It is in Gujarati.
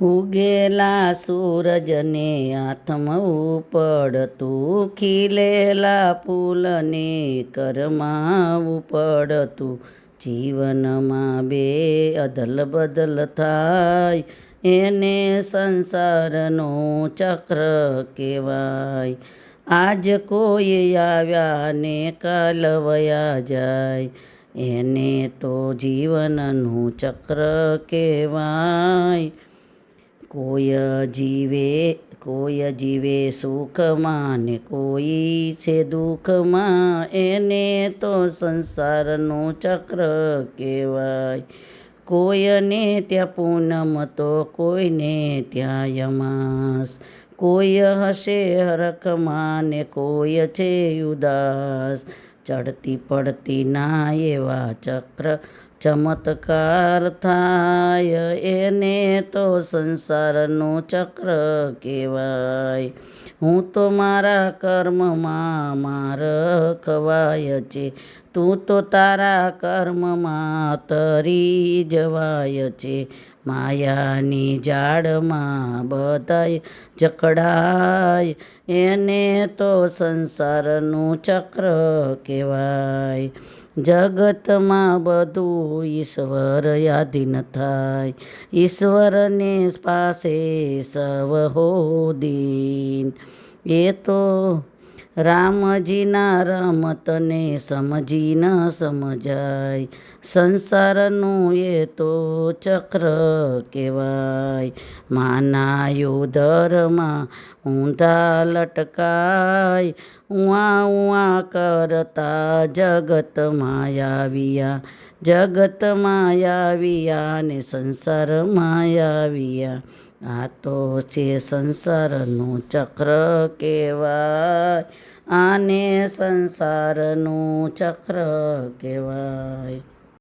ઉગેલા સૂરજને હાથમાં ઉપડતું, ખીલેલા ફૂલને કરમાં ઉપડતું. જીવનમાં બે અદલ બદલ થાય, એને સંસારનો ચક્ર કહેવાય. આજ કોઈ આવ્યા ને કાલ વયા જાય, એને તો જીવનનું ચક્ર કહેવાય. કોઈ જીવે સુખમાં ને કોઈ છે દુઃખમાં, એને તો સંસારનું ચક્ર કહેવાય. કોઈને ત્યાં પૂનમ તો કોઈને ત્યાં યમાસ, કોઈ હશે હરખમાં ને કોઈ છે ઉદાસ. ચડતી પડતી ના એવા ચક્ર ચમત્કાર થાય, એને તો સંસારનું ચક્ર કહેવાય. હું તો મારા કર્મમાં માર ખવાય છે, તું તો તારા કર્મમાં તરી જવાય છે. માયાની જાળમાં બધાય જકડાય, એને તો સંસારનું ચક્ર કહેવાય. જગતમાં બધું ઈશ્વર આધીન થાય, ઈશ્વરને પાસે સવ હોદીન. એ તો રામજીના રમતને સમજી ન સમજાય, સંસારનું એ તો ચક્ર કહેવાય. માના ઉદરમાં ઊંધા લટકાય, ઉઆ ઉઆ કરતા જગતમાં આવ્યા, જગતમાં આવ્યા ને સંસારમાં આવ્યા. આ તો છે સંસારનું ચક્ર કહેવાય, આને સંસારનું ચક્ર કહેવાય.